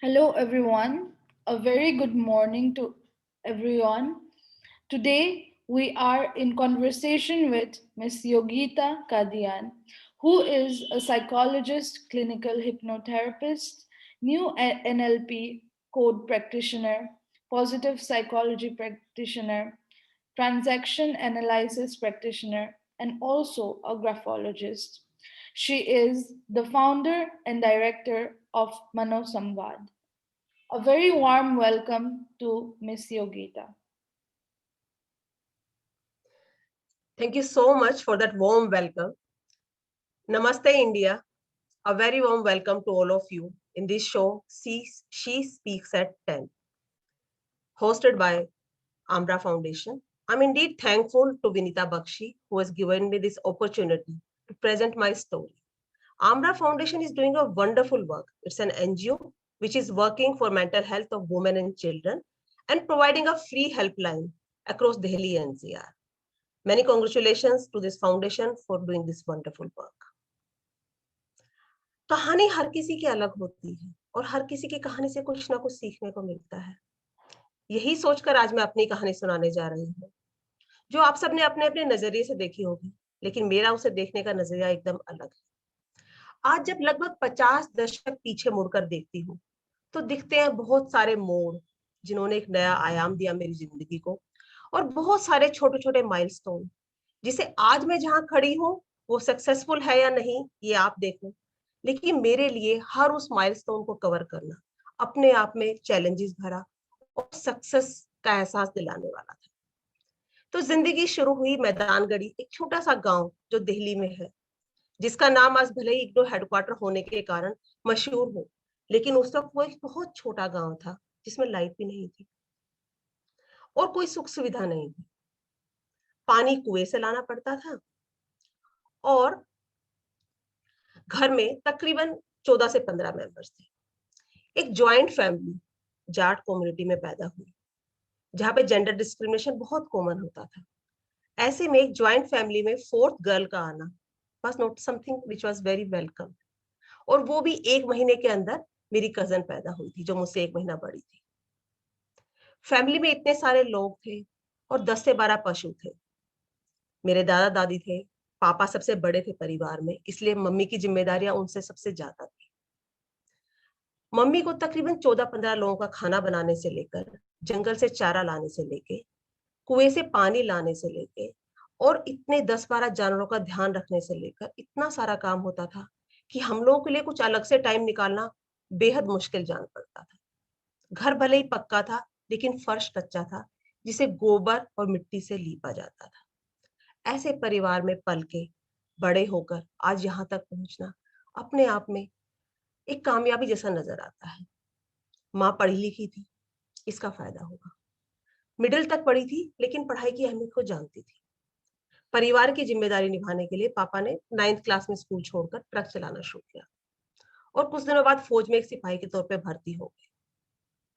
Hello, everyone. A very good morning to everyone. Today, we are in conversation with Ms. Yogita Kadian, who is a psychologist, clinical hypnotherapist, new NLP code practitioner, positive psychology practitioner, transaction analysis practitioner, and also a graphologist. She is the founder and director of Mano Samvad. A very warm welcome to Miss Yogita. Thank you so much for that warm welcome. Namaste, India. A very warm welcome to all of you in this show, She Speaks at 10, hosted by Amra Foundation. I'm indeed thankful to Vinita Bakshi, who has given me this opportunity to present my story. Amra Foundation is doing a wonderful work. It's an NGO which is working for mental health of women and children and providing a free helpline across Delhi NCR. Many congratulations to this foundation for doing this wonderful work. कहानी हर किसी की अलग होती है और हर किसी की कहानी से कुछ ना कुछ सीखने को मिलता है। यही सोचकर आज मैं अपनी कहानी सुनाने जा रही हूँ, जो आप सबने अपने अपने नजरिए से देखी होगी, लेकिन मेरा उसे देखने का नजरिया एकदम अलग है। आज जब लगभग 50 दशक पीछे मुड़कर देखती हूँ, तो दिखते हैं बहुत सारे मोड़ जिन्होंने एक नया आयाम दिया मेरी जिंदगी को, और बहुत सारे छोटे छोटे माइलस्टोन जिसे आज मैं जहाँ खड़ी हूँ वो सक्सेसफुल है या नहीं ये आप देखो, लेकिन मेरे लिए हर उस माइलस्टोन को कवर करना अपने आप में चैलेंजेस भरा और सक्सेस का एहसास दिलाने वाला था। तो जिंदगी शुरू हुई मैदानगढ़ी, एक छोटा सा गांव जो दिल्ली में है, जिसका नाम आज भले ही इग्नू हेडक्वार्टर होने के कारण मशहूर हो, लेकिन उस वक्त वो एक बहुत छोटा गांव था जिसमें लाइट भी नहीं थी और कोई सुख सुविधा नहीं थी। पानी कुएं से लाना पड़ता था और घर में तकरीबन 14 से 15 मेंबर्स थे। एक जॉइंट फैमिली जाट कम्युनिटी में पैदा हुई, जहाँ पे जेंडर डिस्क्रिमिनेशन बहुत कॉमन होता था। ऐसे में एक जॉइंट फैमिली में फोर्थ गर्ल का आना was not something which was very welcome, और वो भी 1 महीने के अंदर मेरी कजन पैदा हुई थी जो मुझसे 1 महीना बड़ी थी। फैमिली में इतने सारे लोग थे और 10 से 12 पशु थे। मेरे दादा दादी थे, पापा सबसे बड़े थे परिवार में, इसलिए मम्मी की जिम्मेदारियां उनसे सबसे ज्यादा थी। मम्मी को तकरीबन 14-15 लोगों का खाना बनाने से लेकर, जंगल से चारा लाने से लेके, कुएं से पानी लाने से लेके, और इतने 10-12 जानवरों का ध्यान रखने से लेकर इतना सारा काम होता था कि हम लोगों के लिए कुछ अलग से टाइम निकालना बेहद मुश्किल जान पड़ता था। घर भले ही पक्का था, लेकिन फर्श कच्चा था जिसे गोबर और मिट्टी से लीपा जाता था। ऐसे परिवार में पल के बड़े होकर आज यहाँ तक पहुंचना अपने आप में एक कामयाबी जैसा नजर आता है। माँ पढ़ी लिखी थी, इसका फायदा होगा। मिडिल तक पढ़ी थी, लेकिन पढ़ाई की अहमियत को जानती थी। परिवार की जिम्मेदारी निभाने के लिए पापा ने 9th क्लास में स्कूल छोड़कर ट्रक चलाना शुरू किया और कुछ दिनों बाद फौज में एक सिपाही के तौर पे भर्ती हो गए।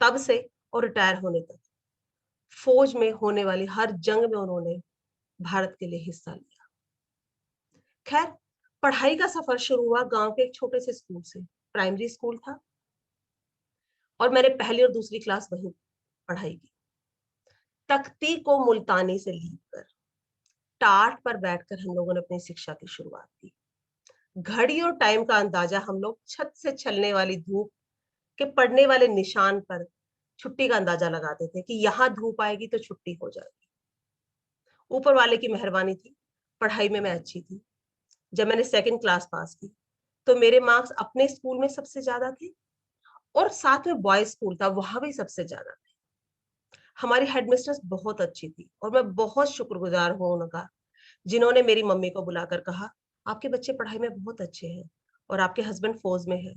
तब से और रिटायर होने तक फौज में होने वाली हर जंग में उन्होंने भारत के लिए हिस्सा लिया। खैर, पढ़ाई का सफर शुरू हुआ गांव के एक छोटे से स्कूल से। प्राइमरी स्कूल था और मैंने पहली और दूसरी क्लास वहीं पढ़ाई की। तख्ती को मुल्तानी से लीप कर टाट पर बैठकर हम लोगों ने अपनी शिक्षा की शुरुआत की। घड़ी और टाइम का अंदाजा हम लोग छत से छलने वाली धूप के पड़ने वाले निशान पर छुट्टी का अंदाजा लगाते थे कि यहाँ धूप आएगी तो छुट्टी हो जाएगी। ऊपर वाले की मेहरबानी थी, पढ़ाई में मैं अच्छी थी। जब मैंने 2nd क्लास पास की तो मेरे मार्क्स अपने स्कूल में सबसे ज्यादा थे और साथ में बॉयज स्कूल था, वहां भी सबसे ज्यादा थे। हमारी हेडमिस्ट्रेस बहुत अच्छी थी और मैं बहुत शुक्रगुजार हूँ उनका, जिन्होंने मेरी मम्मी को बुलाकर कहा, आपके बच्चे पढ़ाई में बहुत अच्छे हैं और आपके हस्बैंड फौज में है,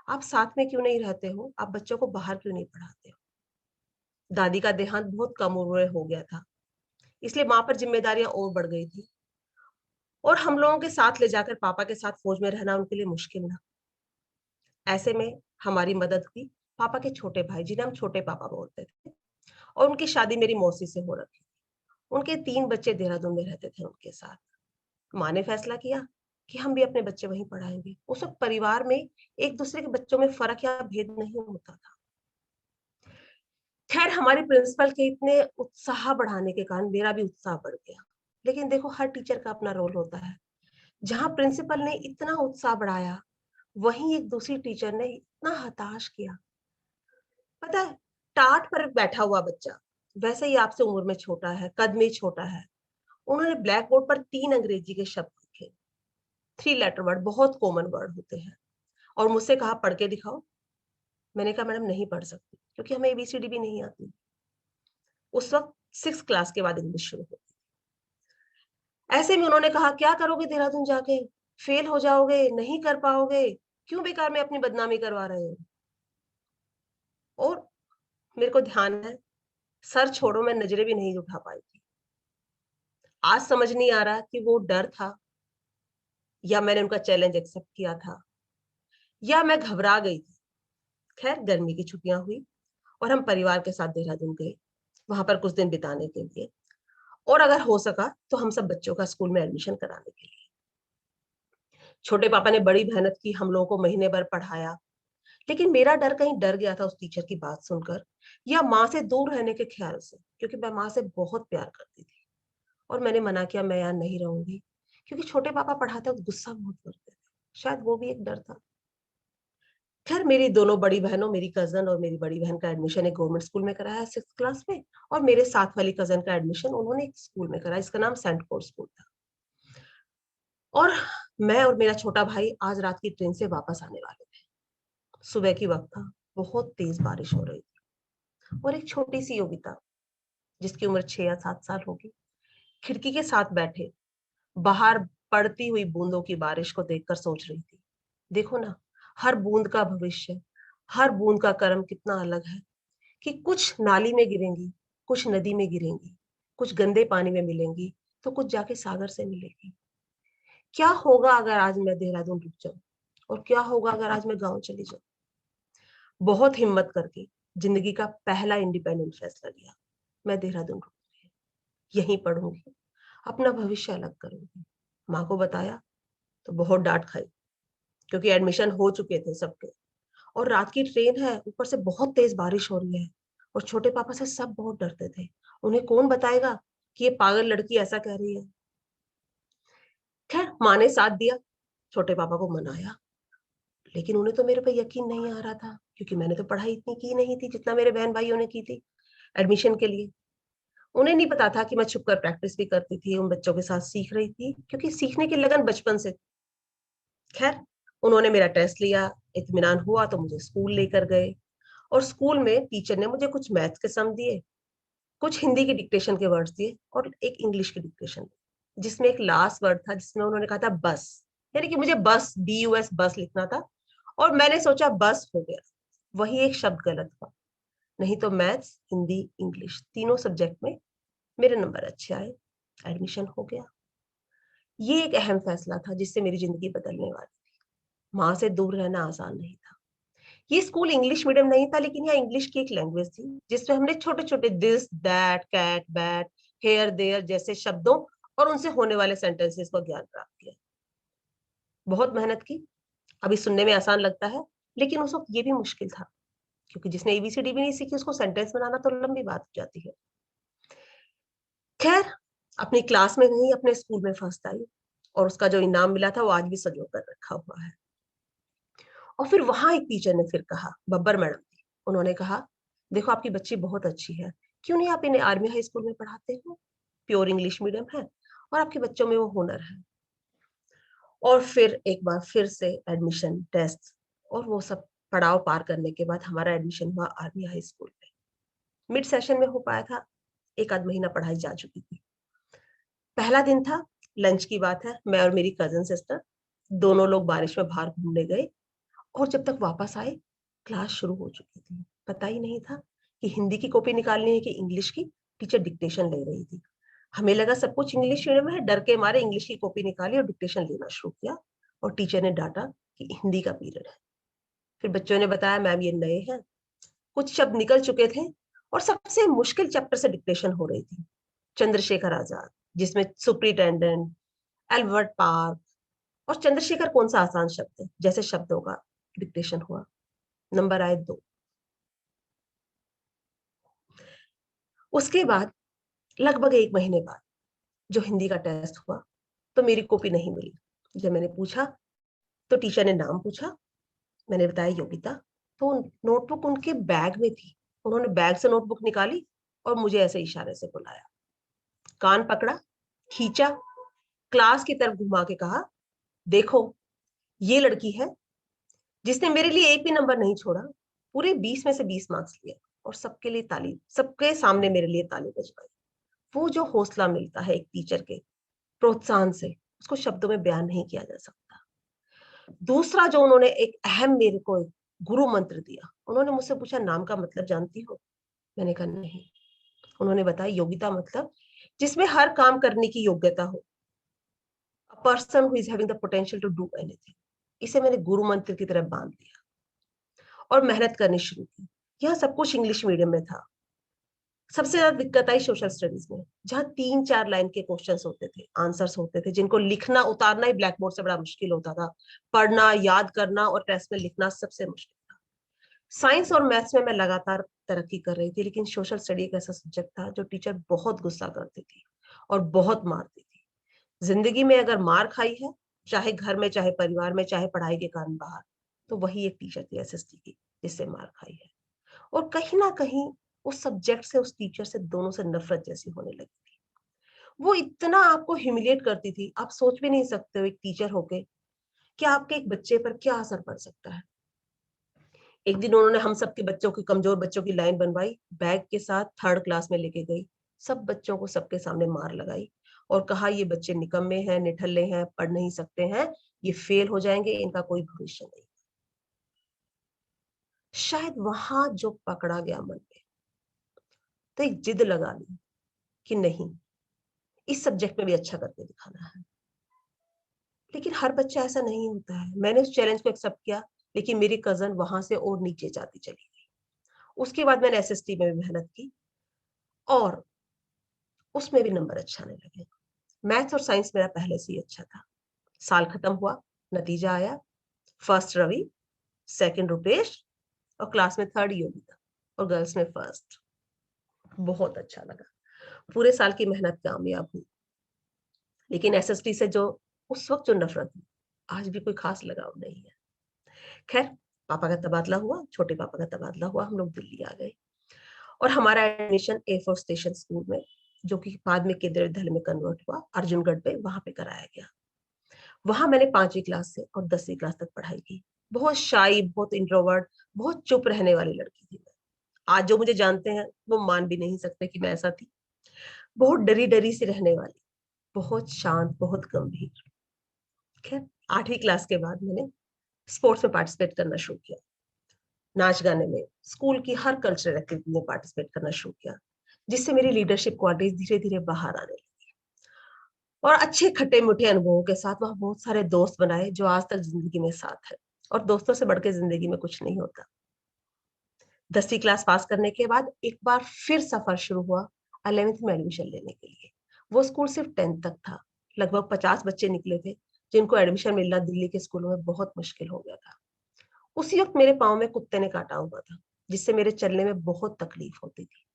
आप साथ में क्यों नहीं रहते हो, आप बच्चों को बाहर क्यों नहीं पढ़ाते हो। दादी का देहांत बहुत कम उम्र में हो गया था, इसलिए माँ पर जिम्मेदारियां और बढ़ गई थी और हम लोगों के साथ ले जाकर पापा के साथ फौज में रहना उनके लिए मुश्किल था। ऐसे में हमारी मदद की पापा के छोटे भाई, जिन्हें हम छोटे पापा बोलते थे, और उनकी शादी मेरी मौसी से हो रखी। उनके 3 बच्चे देहरादून में रहते थे उनके साथ। माँ ने फैसला किया कि हम भी अपने बच्चे वहीं पढ़ाएंगे। उस वक्त परिवार में एक दूसरे के बच्चों में फर्क या भेद नहीं होता था। खैर, हमारे प्रिंसिपल के इतने उत्साह बढ़ाने के कारण मेरा भी उत्साह बढ़ गया। लेकिन देखो, हर टीचर का अपना रोल होता है। जहां प्रिंसिपल ने इतना उत्साह बढ़ाया, वहीं एक दूसरी टीचर ने इतना हताश किया। पता है, टाट पर बैठा हुआ बच्चा, वैसे ही आपसे उम्र में छोटा है, कद में छोटा है, उन्होंने ब्लैक बोर्ड पर 3 अंग्रेजी के शब्द लिखे। 3 लेटर वर्ड, बहुत कॉमन वर्ड होते हैं, और मुझसे कहा पढ़ के दिखाओ। मैंने कहा मैडम नहीं पढ़ सकती, क्योंकि हमें एबीसीडी भी नहीं आती। उस वक्त 6 क्लास के बाद इंग्लिश शुरू हुई। ऐसे में उन्होंने कहा क्या करोगे देहरादून जाके, फेल हो जाओगे, नहीं कर पाओगे, क्यों बेकार में अपनी बदनामी करवा रहे हो। और मेरे को ध्यान है, सर छोड़ो, मैं नजरें भी नहीं उठा पाई थी। आज समझ नहीं आ रहा कि वो डर था, या मैंने उनका चैलेंज एक्सेप्ट किया था, या मैं घबरा गई थी। खैर, गर्मी की छुट्टियां हुई और हम परिवार के साथ देहरादून गए, वहां पर कुछ दिन बिताने के लिए, और अगर हो सका तो हम सब बच्चों का स्कूल में एडमिशन कराने के लिए। छोटे पापा ने बड़ी मेहनत की, हम लोगों को महीने भर पढ़ाया। लेकिन मेरा डर कहीं डर गया था उस टीचर की बात सुनकर, या माँ से दूर रहने के ख्याल से, क्योंकि मैं माँ से बहुत प्यार करती थी। और मैंने मना किया, मैं यहाँ नहीं रहूंगी, क्योंकि छोटे पापा पढ़ाते वक्त गुस्सा बहुत करते थे। शायद वो भी एक डर था। खैर, मेरी दोनों बड़ी बहनों, मेरी कजन और मेरी बड़ी बहन का एडमिशन एक गवर्नमेंट स्कूल में कराया 6th क्लास में, और मेरे साथ वाली कजन का एडमिशन उन्होंने एक स्कूल में कराया, इसका नाम सेंट पॉल स्कूल था। और मैं और मेरा छोटा भाई आज रात की ट्रेन से वापस आने वाले थे। सुबह की वक्त था, बहुत तेज बारिश हो रही थी, और एक छोटी सी योगिता, जिसकी उम्र 6 या 7 साल होगी, खिड़की के साथ बैठे बाहर पड़ती हुई बूंदों की बारिश को देखकर सोच रही थी, देखो ना, हर बूंद का भविष्य, हर बूंद का कर्म कितना अलग है, कि कुछ नाली में गिरेंगी, कुछ नदी में गिरेंगी, कुछ गंदे पानी में मिलेंगी, तो कुछ जाके सागर से मिलेगी। क्या होगा अगर आज मैं देहरादून रुक जाऊं, और क्या होगा अगर आज मैं गांव चली जाऊं। बहुत हिम्मत करके जिंदगी का पहला इंडिपेंडेंट फैसला लिया, मैं देहरादून रुकूंगी, यहीं पढ़ूंगी, अपना भविष्य अलग करूंगी। माँ को बताया तो बहुत डांट खाई, क्योंकि एडमिशन हो चुके थे सबके, और रात की ट्रेन है, ऊपर से बहुत तेज बारिश हो रही है, और छोटे पापा से सब बहुत डरते थे। उन्हें कौन बताएगा कि ये पागल लड़की ऐसा कह रही है। खैर, माँ ने साथ दिया, छोटे पापा को मनाया, लेकिन उन्हें तो मेरे पे यकीन नहीं आ रहा था, क्योंकि मैंने तो पढ़ाई इतनी की नहीं थी जितना मेरे बहन भाइयों ने की थी एडमिशन के लिए। उन्हें नहीं पता था कि मैं छुपकर प्रैक्टिस भी करती थी, उन बच्चों के साथ सीख रही थी, क्योंकि सीखने की लगन बचपन से। खैर, उन्होंने मेरा टेस्ट लिया, इत्मीनान हुआ तो मुझे स्कूल लेकर गए, और स्कूल में टीचर ने मुझे कुछ मैथ्स के सम दिए, कुछ हिंदी की डिक्टेशन के वर्ड्स दिए, और एक इंग्लिश की डिक्टेशन, जिसमें एक लास्ट वर्ड था जिसमें उन्होंने कहा था बस, यानी कि मुझे बस, BUS, बस लिखना था। और मैंने सोचा बस हो गया, वही एक शब्द गलत था। नहीं तो मैथ्स, हिंदी, इंग्लिश तीनों सब्जेक्ट में मेरे नंबर अच्छे आए, एडमिशन हो गया। ये एक अहम फैसला था जिससे मेरी जिंदगी बदलने वाली। माँ से दूर रहना आसान नहीं था। ये स्कूल इंग्लिश मीडियम नहीं था, लेकिन यहाँ इंग्लिश की एक लैंग्वेज थी, जिसमें हमने छोटे छोटे this, that, cat, bat, hair, there जैसे शब्दों और उनसे होने वाले सेंटेंसेस को ज्ञान प्राप्त किया। बहुत मेहनत की। अभी सुनने में आसान लगता है, लेकिन उस वक्त ये भी मुश्किल था, क्योंकि जिसने एबीसीडी भी नहीं सीखी उसको सेंटेंस बनाना तो लंबी बात हो जाती है। खैर, अपनी क्लास में नहीं, अपने स्कूल में फर्स्ट आई, और उसका जो इनाम मिला था वो आज भी संजो कर रखा हुआ है। और फिर वहां एक टीचर ने फिर कहा, बब्बर मैडम थी, उन्होंने कहा, देखो आपकी बच्ची बहुत अच्छी है, क्यों नहीं आप इन्हें आर्मी हाई स्कूल में पढ़ाते हो, प्योर इंग्लिश मीडियम है, और आपके बच्चों में वो हुनर है। और फिर एक बार फिर से एडमिशन टेस्ट और वो सब पड़ाव पार करने के बाद हमारा एडमिशन हुआ आर्मी हाई स्कूल में। मिड सेशन में हो पाया था, एक आध महीना पढ़ाई जा चुकी थी। पहला दिन था, लंच की बात है, मैं और मेरी कजन सिस्टर दोनों लोग बारिश में बाहर घूमने गए, और जब तक वापस आए क्लास शुरू हो चुकी थी। पता ही नहीं था कि हिंदी की कॉपी निकालनी है कि इंग्लिश की। टीचर डिक्टेशन ले रही थी, हमें लगा सब कुछ इंग्लिश मीडियम है, डर के मारे इंग्लिश की कॉपी निकाली और डिक्टेशन लेना शुरू किया, और टीचर ने डांटा कि हिंदी का पीरियड है। फिर बच्चों ने बताया, मैम ये नए हैं, कुछ शब्द निकल चुके थे, और सबसे मुश्किल चैप्टर से डिक्टेशन हो रही थी, चंद्रशेखर आजाद, जिसमें सुप्रिटेंडेंट, एल्बर्ट पार्क, और चंद्रशेखर कौन सा आसान शब्द है? जैसे शब्दों का डिक्टेशन हुआ, नंबर आए 2। उसके बाद लगभग 1 महीने बाद जो हिंदी का टेस्ट हुआ, तो मेरी कॉपी नहीं मिली। जब मैंने पूछा तो टीचर ने नाम पूछा, मैंने बताया योगिता, तो नोटबुक उनके बैग में थी। उन्होंने बैग से नोटबुक निकाली और मुझे ऐसे इशारे से बुलाया, कान पकड़ा, खींचा, क्लास की तरफ घुमा के कहा, देखो ये लड़की है जिसने मेरे लिए एक भी नंबर नहीं छोड़ा, पूरे 20 में से 20 मार्क्स लिए और सबके लिए ताली, सबके सामने मेरे लिए ताली बजवाई। वो जो हौसला मिलता है एक टीचर के प्रोत्साहन से, उसको शब्दों में बयान नहीं किया जा सकता। दूसरा जो उन्होंने एक अहम मेरे को एक गुरु मंत्र दिया, उन्होंने मुझसे पूछा नाम का मतलब जानती हो? मैंने कहा नहीं। उन्होंने बताया योग्यता मतलब जिसमें हर काम करने की योग्यता हो, a person who is having the potential to do anything. इसे मैंने गुरु मंत्र की तरह बांध लिया और मेहनत करनी शुरू की। यह सब कुछ इंग्लिश मीडियम में था। सबसे ज्यादा दिक्कत आई सोशल स्टडीज में, जहाँ 3-4 लाइन के क्वेश्चंस होते थे, आंसर्स होते थे, जिनको लिखना उतारना ही ब्लैक बोर्ड से बड़ा मुश्किल होता था। पढ़ना, याद करना और टेस्ट में लिखना सबसे मुश्किल था। साइंस और मैथ्स में मैं लगातार तरक्की कर रही थी, लेकिन सोशल स्टडी एक ऐसा सब्जेक्ट था जो टीचर बहुत गुस्सा करती थी और बहुत मारती थी। जिंदगी में अगर मार खाई है, चाहे घर में, चाहे परिवार में, चाहे पढ़ाई के कारण बाहर, तो वही एक टीचर थी एसएसटी की जिससे मार खाई है। और कहीं ना कहीं उस सब्जेक्ट से, उस टीचर से दोनों से नफरत जैसी होने लगी थी। वो इतना आपको ह्यूमिलिएट करती थी, आप सोच भी नहीं सकते हो एक टीचर होके कि आपके एक बच्चे पर क्या असर पड़ सकता है। एक दिन उन्होंने हम सबके बच्चों की, कमजोर बच्चों की लाइन बनवाई, बैग के साथ 3rd क्लास में लेके गई, सब बच्चों को सबके सामने मार लगाई और कहा ये बच्चे निकम्मे हैं, निठल्ले हैं, पढ़ नहीं सकते हैं, ये फेल हो जाएंगे, इनका कोई भविष्य नहीं। शायद वहां जो पकड़ा गया मन में, तो एक जिद लगा ली कि नहीं, इस सब्जेक्ट में भी अच्छा करके दिखाना है। लेकिन हर बच्चा ऐसा नहीं होता है। मैंने उस चैलेंज को एक्सेप्ट किया, लेकिन मेरी कजन वहां से और नीचे जाती चली गई। उसके बाद मैंने एसएसटी में भी मेहनत की और उसमें भी नंबर अच्छे आने लगे। मैथ्स और साइंस मेरा पहले से ही अच्छा था। साल खत्म हुआ, नतीजा आया, फर्स्ट रवि, सेकंड रुपेश और क्लास में 3rd योगिता और गर्ल्स में फर्स्ट। बहुत अच्छा लगा, पूरे साल की मेहनत कामयाब हुई। लेकिन एसएसटी से जो उस वक्त जो नफरत हुई, आज भी कोई खास लगाव नहीं है। खैर, पापा का तबादला हुआ, छोटे पापा का तबादला हुआ, हम लोग दिल्ली आ गए और हमारा एडमिशन एयरफोर्स स्टेशन स्कूल में, जो कि बाद में केंद्रीय विद्यालय में कन्वर्ट हुआ, अर्जुनगढ़ पे, वहां पे कराया गया। वहां मैंने 5वीं क्लास से और 10वीं क्लास तक पढ़ाई की। बहुत शाई, बहुत इंट्रोवर्ट, बहुत चुप रहने वाली लड़की थी मैं। आज जो मुझे जानते हैं वो मान भी नहीं सकते कि मैं ऐसा थी। बहुत डरी डरी सी रहने वाली, बहुत शांत, बहुत गंभीर। खैर, 8वीं क्लास के बाद मैंने स्पोर्ट्स में पार्टिसिपेट करना शुरू किया। नाच गाने में, स्कूल की हर कल्चरल एक्टिविटी में पार्टिसिपेट करना शुरू किया, जिससे मेरी लीडरशिप क्वालिटीज धीरे धीरे बाहर आने लगी। और अच्छे खट्टे मीठे अनुभवों के साथ वहां बहुत सारे दोस्त बनाए जो आज तक जिंदगी में साथ है। और दोस्तों से बढ़कर जिंदगी में कुछ नहीं होता। 10वीं क्लास पास करने के बाद एक बार फिर सफर शुरू हुआ 11th में एडमिशन लेने के लिए। वो स्कूल सिर्फ 10th तक था। लगभग 50 बच्चे निकले थे जिनको एडमिशन मिलना दिल्ली के स्कूलों में बहुत मुश्किल हो गया था। उसी वक्त मेरे पाँव में कुत्ते ने काटा हुआ था, जिससे मेरे चलने में बहुत तकलीफ होती थी।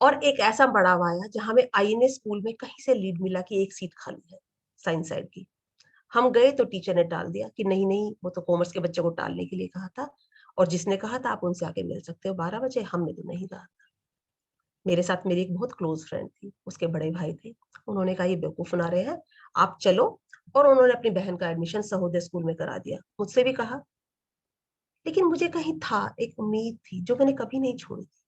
और एक ऐसा पड़ाव आया जहां हमें आईएनए स्कूल में कहीं से लीड मिला कि एक सीट खाली है साइंस साइड की। हम गए तो टीचर ने टाल दिया कि नहीं नहीं, वो तो कॉमर्स के बच्चे को टालने के लिए कहा था, और जिसने कहा था आप उनसे आके मिल सकते हो 12 बजे, हमने तो नहीं कहा था। मेरे साथ मेरी एक बहुत क्लोज फ्रेंड थी, उसके बड़े भाई थे। उन्होंने कहा ये बेवकूफ बना रहे हैं, आप चलो। और उन्होंने अपनी बहन का एडमिशन सहोदय स्कूल में करा दिया। मुझसे भी कहा, लेकिन मुझे कहीं था, एक उम्मीद थी जो मैंने कभी नहीं छोड़ी थी।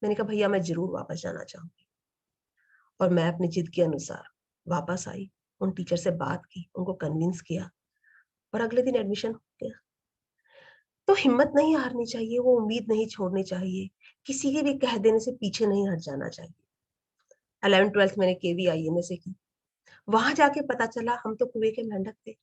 मैंने कहा भैया मैं जरूर वापस जाना चाहूंगी। और मैं अपनी जिद के अनुसार वापस आई, उन टीचर से बात की, उनको कन्विंस किया और अगले दिन एडमिशन हो गया। तो हिम्मत नहीं हारनी चाहिए, वो उम्मीद नहीं छोड़नी चाहिए, किसी के भी कह देने से पीछे नहीं हट जाना चाहिए। 11th-12th मैंने केवीआईएमए से की। वहां जाके पता चला हम तो कुएं के मेंढक थे।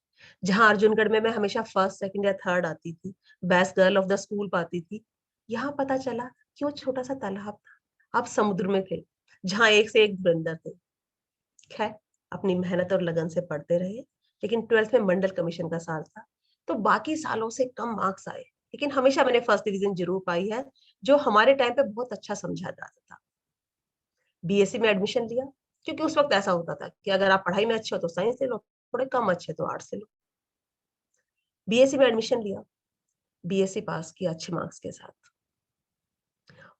जहां अर्जुनगढ़ में मैं हमेशा फर्स्ट, सेकंड या थर्ड आती थी, best girl of the school पाती थी, यहाँ पता चला कि वो छोटा सा तालाब था, आप समुद्र में थे, जहां एक से एक धुरंधर थे। खैर, अपनी मेहनत और लगन से पढ़ते रहे, लेकिन 12th में मंडल कमीशन का साल था, तो बाकी सालों से कम मार्क्स आए, लेकिन हमेशा मैंने फर्स्ट डिवीजन जरूर पाई है, जो हमारे टाइम पे बहुत अच्छा समझा जाता था। बीएससी में एडमिशन लिया, क्योंकि उस वक्त ऐसा होता था कि अगर आप पढ़ाई में अच्छे हो तो साइंस ले लो, थोड़े कम अच्छे तो आर्ट्स ले लो। बीएससी में एडमिशन लिया, बीएससी पास किया अच्छे मार्क्स के साथ,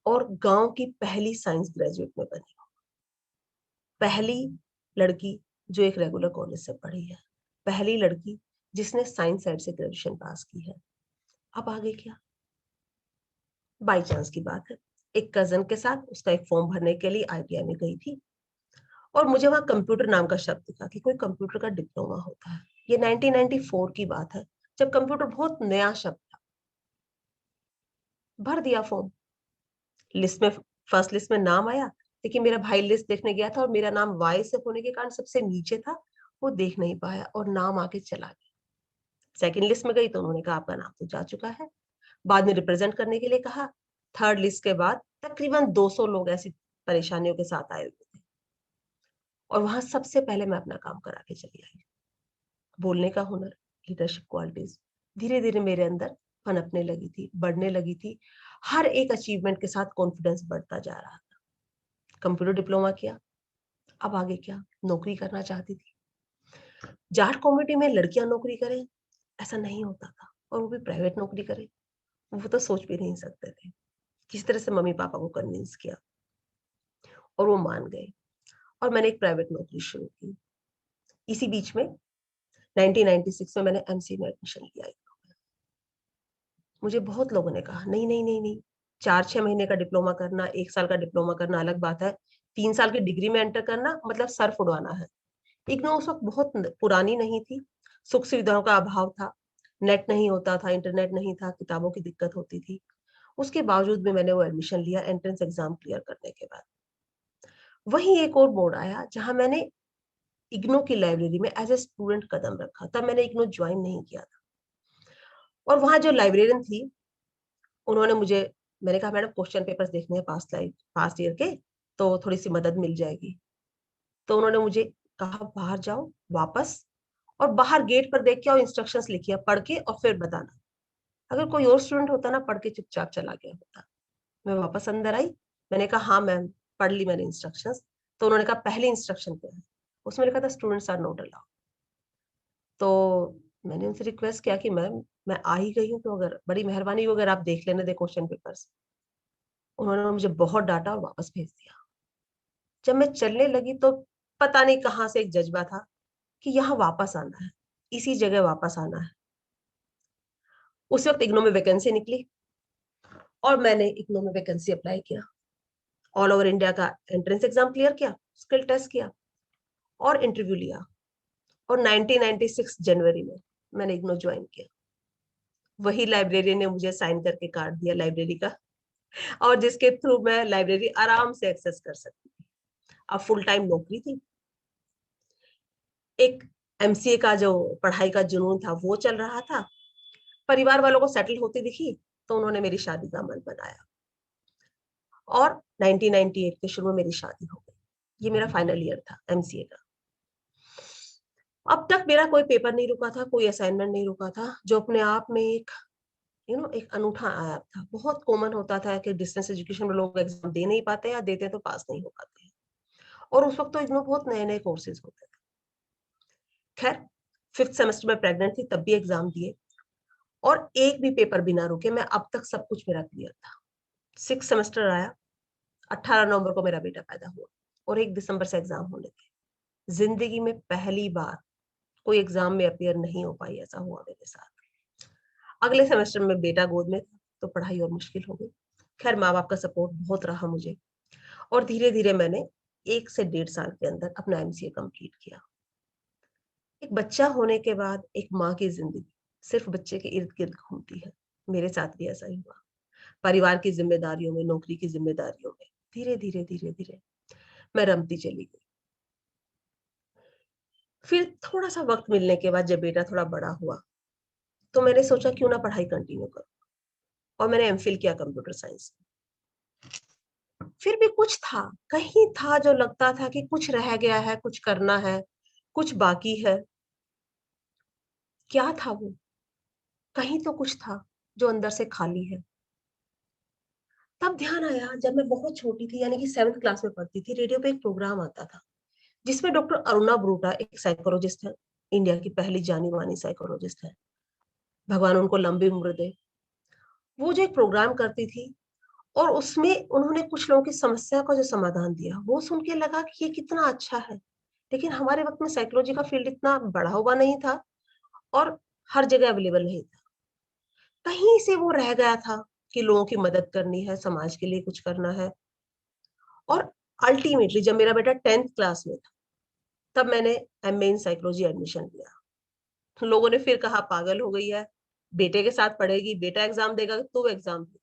और गांव की पहली साइंस ग्रेजुएट में बनी, पहली लड़की जो एक रेगुलर कॉलेज से पढ़ी है, पहली लड़की जिसने साइंस साइड से ग्रेजुएशन पास की है। अब आगे क्या, बाई चांस की बात है, एक कजन के साथ उसका एक फॉर्म भरने के लिए आईटीआई में गई थी, और मुझे वहां कंप्यूटर नाम का शब्द दिखा कि कोई कंप्यूटर का डिप्लोमा होता है। ये 1994 की बात है, जब कंप्यूटर बहुत नया शब्द था। भर दिया फॉर्म, लिस्ट में फर्स्ट लिस्ट में नाम आया, लेकिन मेरा भाई लिस्ट देखने गया था और मेरा नाम वाई से होने के कारण सबसे नीचे था, वो देख नहीं पाया और नाम आके चला गया। सेकंड लिस्ट में गई तो उन्होंने कहा आपका नाम तो जा चुका है। बाद में रिप्रेजेंट करने के लिए कहा। थर्ड लिस्ट के बाद तकरीबन 200 लोग ऐसी परेशानियों के साथ आए हुए थे, और वहां सबसे पहले मैं अपना काम करा के चली आई। बोलने का हुनर, लीडरशिप क्वालिटीज धीरे धीरे मेरे अंदर पनपने लगी थी, बढ़ने लगी थी। हर एक अचीवमेंट के साथ कॉन्फिडेंस बढ़ता जा रहा था। कंप्यूटर डिप्लोमा किया, अब आगे क्या, नौकरी करना चाहती थी। जाट कम्युनिटी में लड़कियां नौकरी करें ऐसा नहीं होता था, और वो भी प्राइवेट नौकरी करें, वो तो सोच भी नहीं सकते थे। किसी तरह से मम्मी पापा को कन्विंस किया और वो मान गए, और मैंने एक प्राइवेट नौकरी शुरू की। इसी बीच में 1996 में मैंने एमसीए में एडमिशन लिया। मुझे बहुत लोगों ने कहा नहीं नहीं नहीं नहीं, 4-6 महीने का डिप्लोमा करना, 1 साल का डिप्लोमा करना अलग बात है, 3 साल की डिग्री में एंटर करना मतलब सर फुड़वाना है। इग्नू उस वक्त बहुत पुरानी नहीं थी, सुख सुविधाओं का अभाव था, नेट नहीं होता था, इंटरनेट नहीं था, किताबों की दिक्कत होती थी। उसके बावजूद भी मैंने वो एडमिशन लिया एंट्रेंस एग्जाम क्लियर करने के बाद। वहीं एक और बोर्ड आया जहां मैंने इग्नू की लाइब्रेरी में एज ए स्टूडेंट कदम रखा, तब मैंने इग्नू ज्वाइन नहीं किया था। और वहां जो लाइब्रेरियन थी, उन्होंने मुझे, मैंने कहा मैडम क्वेश्चन पेपर्स देखने हैं पास्ट ईयर के, तो थोड़ी सी मदद मिल जाएगी। तो उन्होंने मुझे कहा बाहर जाओ वापस, और बाहर गेट पर देख के और इंस्ट्रक्शंस लिखिए, पढ़ के और फिर बताना। अगर कोई और स्टूडेंट होता ना, पढ़ के चुपचाप चला गया होता। मैं वापस अंदर आई, मैंने कहा हाँ मैम, पढ़ ली मैंने इंस्ट्रक्शंस। तो उन्होंने कहा पहली इंस्ट्रक्शन क्या है, उसमें लिखा था स्टूडेंट्स आर नॉट अलाउड। तो मैंने उनसे रिक्वेस्ट किया कि मैम मैं आ ही गई हूँ, तो अगर बड़ी मेहरबानी हो अगर आप देख लेने दे क्वेश्चन पेपर्स। उन्होंने मुझे बहुत डांटा और वापस भेज दिया। जब मैं चलने लगी तो पता नहीं कहाँ से एक जज्बा था कि यहाँ वापस आना है, इसी जगह वापस आना है। उस वक्त इग्नू में वैकेंसी निकली, और मैंने इग्नू में वैकेंसी अप्लाई किया, ऑल ओवर इंडिया का एंट्रेंस एग्जाम क्लियर किया, स्किल टेस्ट किया और इंटरव्यू लिया, और 1996 जनवरी में मैंने इग्नू ज्वाइन किया। वही लाइब्रेरी ने मुझे साइन करके कार्ड दिया लाइब्रेरी का, और जिसके थ्रू मैं लाइब्रेरी आराम से एक्सेस कर सकती थी। अब फुल टाइम नौकरी थी, एक एमसीए का जो पढ़ाई का जुनून था वो चल रहा था, परिवार वालों को सेटल होती दिखी तो उन्होंने मेरी शादी का मन बनाया, और 1998 के शुरू में मेरी शादी हो गई। ये मेरा फाइनल ईयर था एमसीए का। अब तक मेरा कोई पेपर नहीं रुका था, कोई असाइनमेंट नहीं रुका था, जो अपने आप में एक एक अनूठा आया था। बहुत कॉमन होता था कि डिस्टेंस एजुकेशन में लोग एग्जाम दे नहीं पाते, या देते तो पास नहीं हो पाते, और उस वक्त तो इग्नू बहुत नए नए कोर्सेज होते थे। खैर, 5th सेमेस्टर में प्रेग्नेंट थी तब भी एग्जाम दिए, और एक भी पेपर बिना रुके, मैं अब तक सब कुछ मेरा क्लियर था। 6th सेमेस्टर आया, 18 नवंबर को मेरा बेटा पैदा हुआ, और 1 दिसंबर से एग्जाम होने थे। जिंदगी में पहली बार कोई एग्जाम में अपियर नहीं हो पाई, ऐसा हुआ मेरे साथ। अगले सेमेस्टर में बेटा गोद में था, तो पढ़ाई और मुश्किल हो गई। खैर, माँ बाप का सपोर्ट बहुत रहा मुझे, और धीरे धीरे मैंने 1 से 1.5 साल के अंदर अपना एमसीए कंप्लीट किया। एक बच्चा होने के बाद एक माँ की जिंदगी सिर्फ बच्चे के इर्द गिर्द घूमती है। मेरे साथ भी ऐसा ही हुआ। परिवार की जिम्मेदारियों में, नौकरी की जिम्मेदारियों में धीरे धीरे धीरे धीरे मैं रमती चली गई। फिर थोड़ा सा वक्त मिलने के बाद जब बेटा थोड़ा बड़ा हुआ, तो मैंने सोचा क्यों ना पढ़ाई कंटिन्यू करूं, और मैंने एमफिल किया कंप्यूटर साइंस। फिर भी कुछ था, कहीं था जो लगता था कि कुछ रह गया है, कुछ करना है, कुछ बाकी है। क्या था वो? कहीं तो कुछ था जो अंदर से खाली है। तब ध्यान आया, जब मैं बहुत छोटी थी, यानी कि 7th क्लास में पढ़ती थी, रेडियो पे एक प्रोग्राम आता था जिसमें डॉक्टर अरुणा बरूटा, एक साइकोलॉजिस्ट है, इंडिया की पहली जानी मानी साइकोलॉजिस्ट है, भगवान उनको लंबी उम्र दे। वो जो एक प्रोग्राम करती थी और उसमें उन्होंने कुछ लोगों की समस्या का जो समाधान दिया, वो सुन के लगा कि ये कितना अच्छा है। लेकिन हमारे वक्त में साइकोलॉजी का फील्ड इतना बढ़ा हुआ नहीं था और हर जगह अवेलेबल नहीं था। कहीं से वो रह गया था कि लोगों की मदद करनी है, समाज के लिए कुछ करना है। और अल्टीमेटली जब मेरा बेटा 10th क्लास में था, तब मैंने एमए इन साइकोलॉजी एडमिशन लिया। लोगों ने फिर कहा पागल हो गई है, बेटे के साथ पढ़ेगी, बेटा एग्जाम देगा तो एग्जाम दे।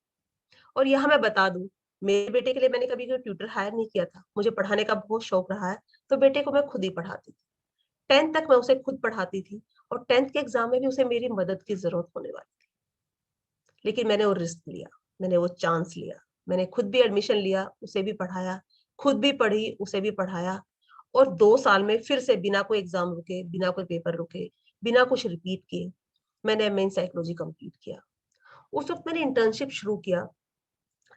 और यहाँ मैं बता दूं, मेरे बेटे के लिए मैंने कभी कोई ट्यूटर हायर नहीं किया था। मुझे पढ़ाने का बहुत शौक रहा है, तो बेटे को मैं खुद ही पढ़ाती थी। 10th तक मैं उसे खुद पढ़ाती थी और 10th के एग्जाम में भी उसे मेरी मदद की जरूरत होने वाली थी। लेकिन मैंने वो रिस्क लिया, मैंने वो चांस लिया। मैंने खुद भी एडमिशन लिया, उसे भी पढ़ाया, खुद भी पढ़ी, उसे भी पढ़ाया। और 2 साल में फिर से बिना कोई एग्जाम रुके, बिना कोई पेपर रुके, बिना कुछ रिपीट किए, मैंने एमए इन साइकोलॉजी कंप्लीट किया। उस वक्त मैंने इंटर्नशिप शुरू किया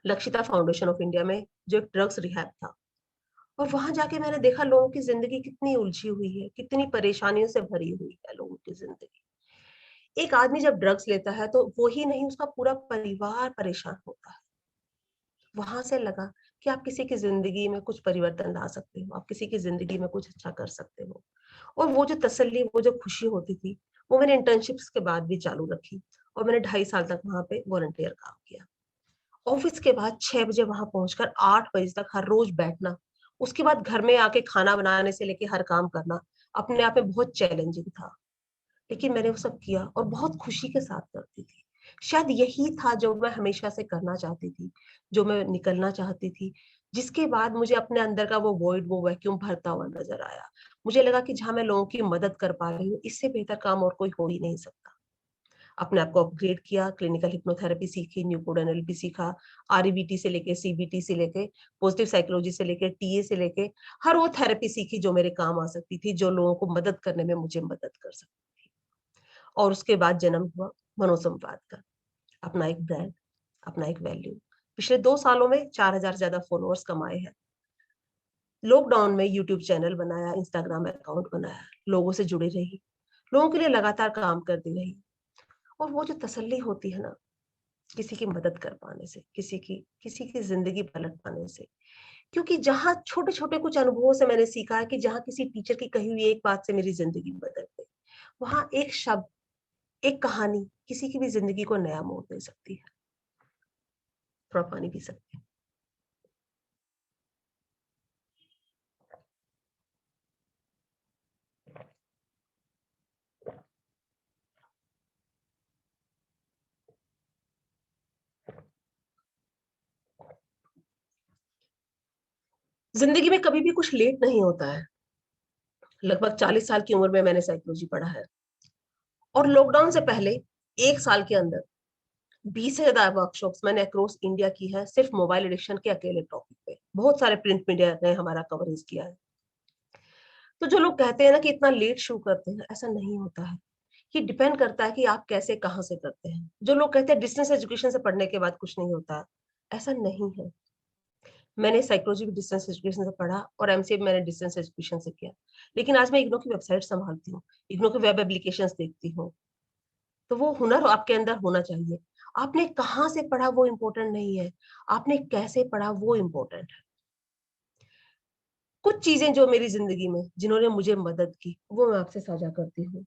लक्षिता फाउंडेशन ऑफ इंडिया में, जो एक ड्रग्स रिहैब था। और वहां जाके मैंने देखा लोगों की जिंदगी कितनी उलझी हुई है, कितनी परेशानियों से भरी हुई है लोगों की जिंदगी। एक आदमी जब ड्रग्स लेता है तो वो ही नहीं, उसका पूरा परिवार परेशान होता है। वहां से लगा कि आप किसी की जिंदगी में कुछ परिवर्तन ला सकते हो, आप किसी की जिंदगी में कुछ अच्छा कर सकते हो। और वो जो तसल्ली, वो जो खुशी होती थी, वो मैंने इंटर्नशिप्स के बाद भी चालू रखी। और मैंने 2.5 साल तक वहां पे वॉलंटियर काम किया। ऑफिस के बाद 6 बजे वहां पहुंचकर 8 बजे तक हर रोज बैठना, उसके बाद घर में आके खाना बनाने से लेके हर काम करना, अपने आप में बहुत चैलेंजिंग था। लेकिन मैंने वो सब किया और बहुत खुशी के साथ करती थी। शायद यही था जो मैं हमेशा से करना चाहती थी, जो मैं निकलना चाहती थी। जिसके बाद मुझे अपने अंदर का वो वॉइड, वो वैक्यूम भरता हुआ नजर आया। मुझे लगा कि जहां मैं लोगों की मदद कर पा रही हूँ, इससे बेहतर काम और कोई हो ही नहीं सकता। अपने आप को अपग्रेड किया, क्लिनिकल हिप्नोथेरेपी सीखी, न्यू कोड एनएलपी सीखा, आरईबीटी से लेके सीबीटी से लेके पॉजिटिव साइकोलॉजी से लेके टीए से लेके हर वो थेरेपी सीखी जो मेरे काम आ सकती थी, जो लोगों को मदद करने में मुझे मदद कर सकती थी। और उसके बाद जन्म हुआ मनोसंवाद का, अपना एक ब्रांड, अपना एक वैल्यू। पिछले 2 सालों में 4,000 से ज्यादा फॉलोअर्स कमाए हैं। लॉकडाउन में यूट्यूब चैनल बनाया, इंस्टाग्राम अकाउंट बनाया, लोगों से जुड़ी रही, लोगों के लिए लगातार काम करती रही। और वो जो तसल्ली होती है ना, किसी की मदद कर पाने से, किसी की जिंदगी पलट पाने से। क्योंकि जहां छोटे छोटे कुछ अनुभवों से मैंने सीखा है कि जहां किसी टीचर की कही हुई एक बात से मेरी जिंदगी बदल गई, वहां एक शब्द, एक कहानी किसी की भी जिंदगी को नया मोड़ दे सकती है। थोड़ा पानी पी सकते हैं। जिंदगी में कभी भी कुछ लेट नहीं होता है। लगभग 40 साल की उम्र में मैंने साइकोलॉजी पढ़ा है और लॉकडाउन से पहले 1 साल के अंदर 20 से ज्यादा वर्कशॉप्स मैंने अक्रॉस इंडिया की है, सिर्फ मोबाइल एडिक्शन के अकेले टॉपिक पे। बहुत सारे प्रिंट मीडिया ने हमारा कवरेज किया है। तो जो लोग कहते हैं ना कि इतना लेट शुरू करते हैं, ऐसा नहीं होता है। ये डिपेंड करता है कि आप कैसे, कहाँ से करते हैं। जो लोग कहते हैं डिस्टेंस एजुकेशन से पढ़ने के बाद कुछ नहीं होता है, ऐसा नहीं है। मैंने साइकोलॉजी भी डिस्टेंस एजुकेशन से पढ़ा और एमसीए भी मैंने डिस्टेंस एजुकेशन से किया। लेकिन आज मैं इग्नो की वेबसाइट संभालती हूँ, इग्नो के वेब एप्लीकेशंस देखती हूँ। तो वो हुनर आपके अंदर होना चाहिए। आपने कहाँ से पढ़ा वो इम्पोर्टेंट नहीं है, आपने कैसे पढ़ा वो इम्पोर्टेंट है। कुछ चीजें जो मेरी जिंदगी में जिन्होंने मुझे मदद की, वो मैं आपसे साझा करती हूँ।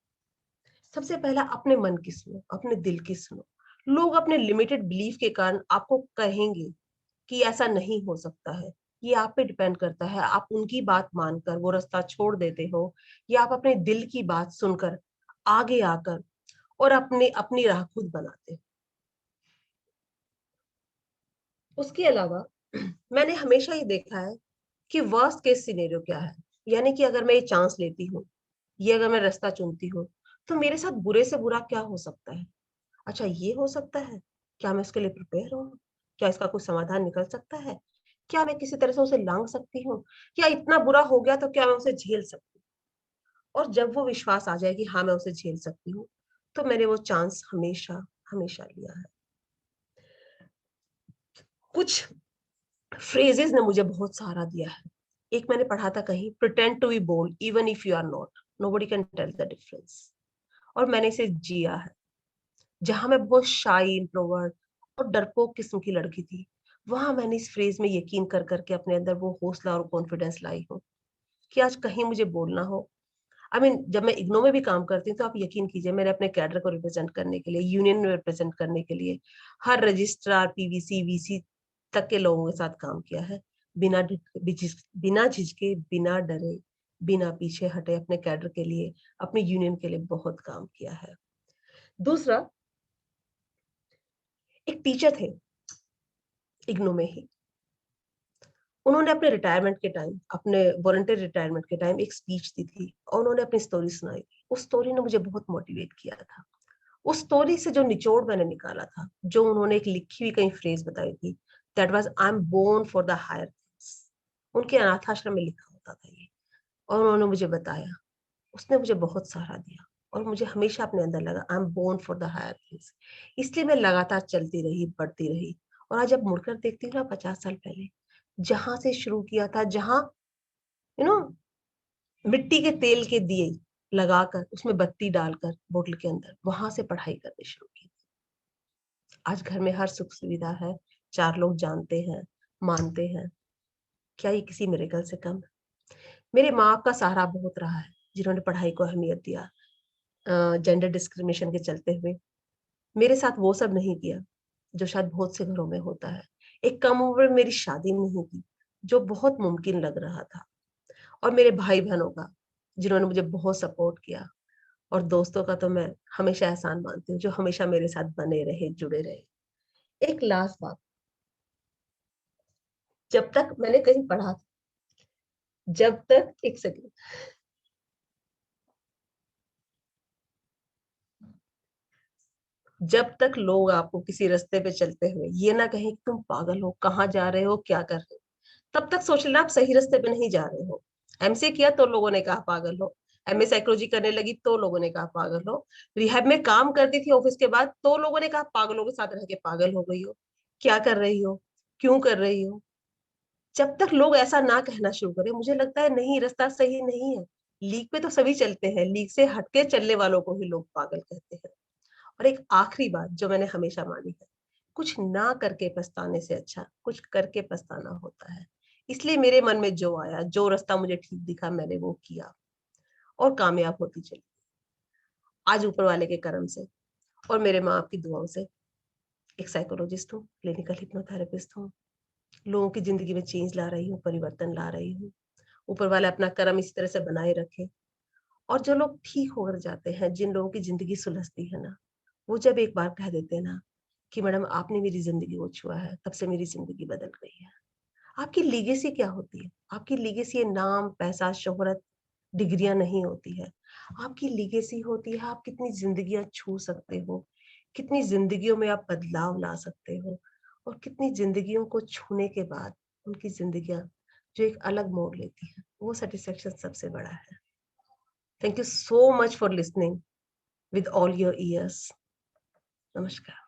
सबसे पहला, अपने मन की सुनो, अपने दिल की सुनो। लोग अपने लिमिटेड बिलीफ के कारण आपको कहेंगे कि ऐसा नहीं हो सकता है। ये आप पे डिपेंड करता है, आप उनकी बात मानकर वो रास्ता छोड़ देते हो या आप अपने दिल की बात सुनकर आगे आकर और अपने अपनी राह खुद बनाते हो। उसके अलावा मैंने हमेशा ये देखा है कि वर्स्ट केस सिनेरियो क्या है। यानी कि अगर मैं ये चांस लेती हूँ, ये अगर मैं रास्ता चुनती हूँ, तो मेरे साथ बुरे से बुरा क्या हो सकता है। अच्छा, ये हो सकता है। क्या मैं उसके लिए प्रिपेयर हूँ? क्या इसका कोई समाधान निकल सकता है? क्या मैं किसी तरह से उसे लांघ सकती हूँ? या इतना बुरा हो गया तो क्या मैं उसे झेल सकती हूँ? और जब वो विश्वास आ जाए कि हाँ मैं उसे झेल सकती हूँ, तो मैंने वो चांस हमेशा हमेशा लिया है। कुछ फ्रेजेस ने मुझे बहुत सहारा दिया है। एक मैंने पढ़ा था कहीं, pretend to be bold even if you are not, nobody can tell the difference. और मैंने इसे जिया है। जहां मैं बहुत शाई, इंट्रोवर्ट और डरपोक किस्म की लड़की थी, वहां मैंने इस फ्रेज में यकीन कर करके अपने अंदर वो हौसला और कॉन्फिडेंस लाई हूँ कि आज कहीं मुझे बोलना हो। जब मैं इग्नो में भी काम करती हूँ, तो आप यकीन कीजिए, मैंने अपने कैडर को रिप्रेजेंट करने के लिए, यूनियन में रिप्रेजेंट करने के लिए हर रजिस्ट्रार, पीवीसी, वीसी तक के लोगों के साथ काम किया है, बिना झिझके, बिना डरे, बिना पीछे हटे, अपने कैडर के लिए, अपने यूनियन के लिए बहुत काम किया है। दूसरा, एक टीचर थे इग्नो में ही, उन्होंने अपने रिटायरमेंट के टाइम, अपने वॉलंटियर रिटायरमेंट के टाइम एक स्पीच दी थी और उन्होंने अपनी स्टोरी सुनाई। उस स्टोरी ने मुझे बहुत मोटिवेट किया था। उस स्टोरी से जो निचोड़ मैंने निकाला था, जो उन्होंने एक लिखी हुई कहीं फ्रेज बताई थी, that was I am born for the higher things. उनके अनाथ आश्रम में लिखा होता था ये, और उन्होंने मुझे बताया, उसने मुझे बहुत सहारा दिया और मुझे हमेशा अपने अंदर लगा I am born for the higher things. इसलिए मैं लगातार चलती रही, बढ़ती रही। और आज जब मुड़कर देखती हूँ ना, 50 साल पहले जहां से शुरू किया था, जहां यू नो मिट्टी के तेल के दिए लगाकर उसमें बत्ती डालकर बोतल के अंदर, वहां से पढ़ाई करनी शुरू की। आज घर में हर सुख सुविधा है, 4 लोग जानते हैं, मानते हैं। क्या ये किसी मिरेकल से कम है? मेरे माँ बाप का सहारा बहुत रहा है, जिन्होंने पढ़ाई को अहमियत दिया, जेंडर डिस्क्रिमिनेशन के चलते हुए मेरे साथ वो सब नहीं किया जो शायद बहुत से घरों में होता है। एक कम उम्र में मेरी शादी नहीं की, जो बहुत मुमकिन लग रहा था। और मेरे भाई बहनों का, जिन्होंने मुझे बहुत सपोर्ट किया। और दोस्तों का तो मैं हमेशा एहसान मानती हूँ, जो हमेशा मेरे साथ बने रहे, जुड़े रहे। एक लास्ट बात, जब तक मैंने कहीं पढ़ा था, जब तक, एक सेकंड, जब तक लोग आपको किसी रास्ते पे चलते हुए ये ना कहें कि तुम पागल हो, कहाँ जा रहे हो, क्या कर रहे हो, तब तक सोच लेना आप सही रास्ते पे नहीं जा रहे हो। एमसीए किया तो लोगों ने कहा पागल हो, एमए साइकोलॉजी करने लगी तो लोगों ने कहा पागल हो, रिहैब में काम करती थी ऑफिस के बाद तो लोगों ने कहा पागलों के साथ रह के पागल हो गई हो, क्या कर रही हो, क्यों कर रही हो। जब तक लोग ऐसा ना कहना शुरू करें, मुझे लगता है नहीं, रास्ता सही नहीं है। लीक पे तो सभी चलते हैं, लीक से हटके चलने वालों को ही लोग पागल कहते हैं। और एक आखिरी बात जो मैंने हमेशा मानी है, कुछ ना करके पछताने से अच्छा कुछ करके पछताना होता है। इसलिए मेरे मन में जो आया, जो रास्ता मुझे ठीक दिखा, मैंने वो किया और कामयाब होती चली। आज ऊपर वाले के करम से और मेरे माँ बाप की दुआओं से एक साइकोलॉजिस्ट हूँ, क्लिनिकल हिप्नोथेरेपिस्ट हूँ, लोगों की जिंदगी में चेंज ला रही हूँ, परिवर्तन ला रही हूँ। ऊपर वाला अपना कर्म इस तरह से बनाए रखे। और जो लोग ठीक होकर जाते हैं, जिन लोगों की जिंदगी सुलझती है ना, वो जब एक बार कह देते हैं ना कि मैडम आपने मेरी जिंदगी को छुआ है, तब से मेरी जिंदगी बदल गई है। आपकी लीगेसी क्या होती है? आपकी लीगेसी नाम, पैसा, शोहरत, डिग्रियां नहीं होती है। आपकी लीगेसी होती है आप कितनी जिंदगियां छू सकते हो, कितनी जिंदगियों में आप बदलाव ला सकते हो, और कितनी जिंदगियों को छूने के बाद उनकी जिंदगियां जो एक अलग मोड़ लेती है, वो सेटिस्फेक्शन सबसे बड़ा है। Thank you so much for listening with all your ears. Namaskar.